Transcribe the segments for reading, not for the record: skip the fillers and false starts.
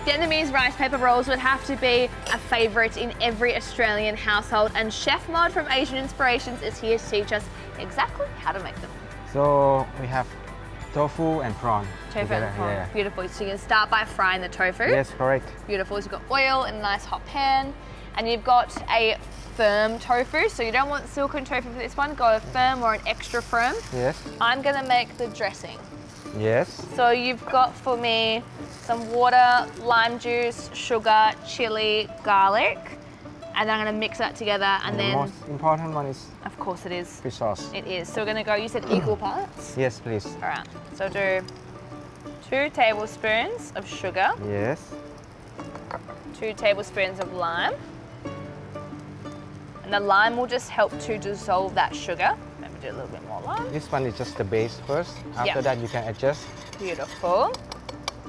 Vietnamese rice paper rolls would have to be a favourite in every Australian household, and Chef Mod from Asian Inspirations is here to teach us exactly how to make them. So we have tofu and prawn. Tofu together, and prawn, yeah. beautiful. So you can start by frying the tofu. Yes, correct. Beautiful. So you've got oil in a nice hot pan, and you've got a firm tofu. So you don't want silken tofu for this one. Go a firm or an extra firm. Yes. I'm gonna make the dressing. Yes. So you've got for me some water, lime juice, sugar, chili, garlic, and then I'm gonna mix that together, and then the most important one is of course it is. fish sauce. It is. So we're gonna go, you said equal parts? Yes, please. All right, so do 2 tablespoons of sugar, Yes. 2 tablespoons of lime, and the lime will just help to dissolve that sugar. Maybe do a little bit more lime. This one is just the base first. After that, you can adjust. Beautiful.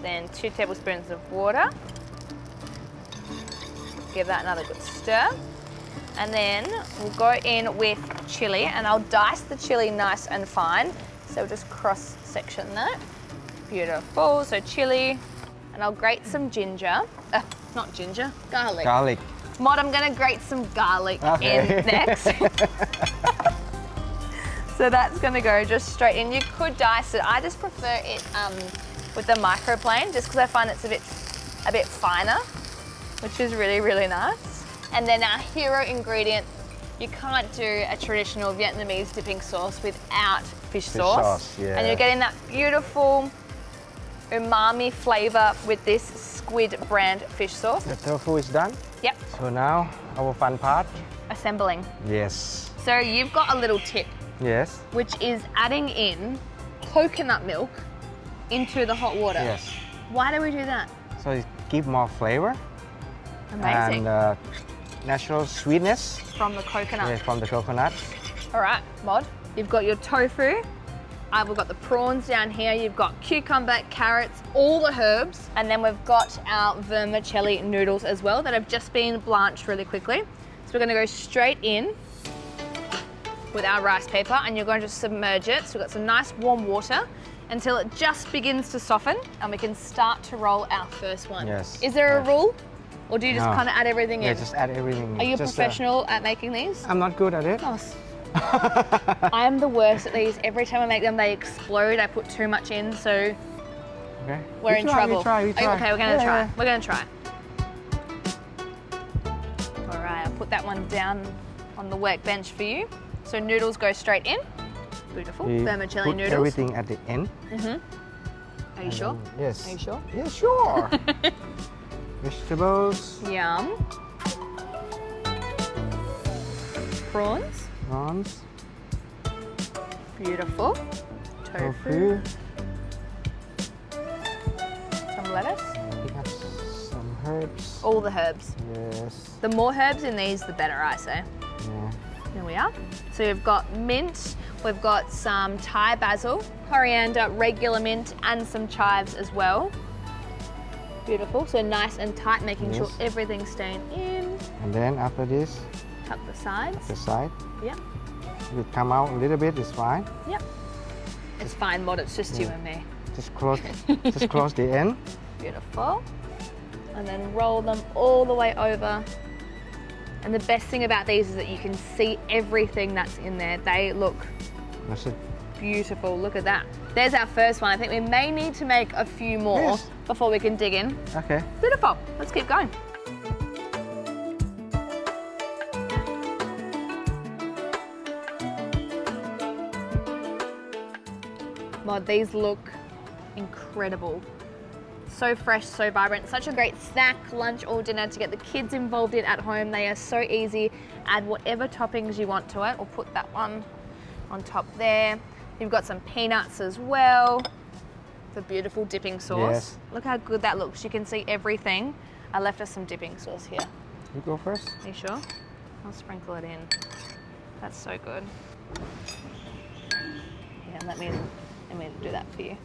Then 2 tablespoons of water. Give that another good stir. And then we'll go in with chili, and I'll dice the chili nice and fine. So we'll just cross section that. Beautiful. So chili, and I'll grate some ginger. Not ginger, garlic. Garlic. Mod, I'm gonna grate some garlic Okay. in next. So that's gonna go just straight in. You could dice it. I just prefer it with the microplane, just because I find it's a bit finer, which is really, really nice. And then our hero ingredient, you can't do a traditional Vietnamese dipping sauce without fish sauce. Yeah. And you're getting that beautiful umami flavor with this squid brand fish sauce. The tofu is done. Yep, So now our fun part. assembling. Yes. So you've got a little tip, Yes. which is adding in coconut milk into the hot water. Yes. Why do we do that? So it give more flavor Amazing. and natural sweetness From the coconut. from the coconut. All right, Mod, you've got your tofu. We've got the prawns down here. You've got cucumber, carrots, all the herbs. And then we've got our vermicelli noodles as well that have just been blanched really quickly. So we're gonna go straight in with our rice paper, and you're going to submerge it. So we've got some nice warm water until it just begins to soften, and we can start to roll our first one. Yes. Is there a Yes. rule? Or do you just No. kind of add everything Yeah, in? just add everything. Are you a Just, professional at making these? I'm not good at it. Oh, I am the worst at these. Every time I make them, they explode. I put too much in, so Okay. we're in trouble. We try. Okay, we're gonna Yeah, try. yeah. We're gonna try. All right, I'll put that one down on the workbench for you. So noodles go straight in. Beautiful. We Vermicelli put noodles. everything at the end. Are you sure? Yes. Are you sure? Yeah, sure. Vegetables, Yum. Prawns. prawns, Beautiful. tofu. Some lettuce. We have some herbs. All the herbs. Yes. The more herbs in these, the better, I say. Yeah. Here we are. So we've got mint, we've got some Thai basil, coriander, regular mint, and some chives as well. Beautiful. So nice and tight, making sure Yes. everything's staying in. And then after this, Tuck the sides. the side, Yep. if it come out a little bit, it's fine. Yep. It's fine, Mod. It's just you and me. Just close, just close the end. Beautiful. And then roll them all the way over. And the best thing about these is that you can see everything that's in there. They look That's it. beautiful. Look at that. There's our first one. I think we may need to make a few more Yes. before we can dig in. Okay. Beautiful. Let's keep going. Mod, these look incredible. So fresh, so vibrant. Such a great snack, lunch or dinner to get the kids involved in at home. They are so easy. Add whatever toppings you want to it. We'll put that one on top there. You've got some peanuts as well. The beautiful dipping sauce. Yes. Look how good that looks. You can see everything. I left us some dipping sauce here. You go first. Are you sure? I'll sprinkle it in. That's so good. Yeah, let me do that for you.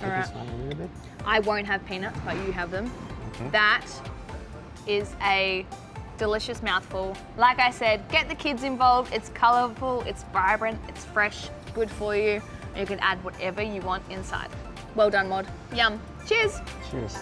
Take Alright. this one a little bit. I won't have peanuts, but you have them. Okay. That is a delicious mouthful. Like I said, get the kids involved. It's colourful, it's vibrant, it's fresh, good for you, and you can add whatever you want inside. Well done, Mod. Yum. Cheers. Cheers.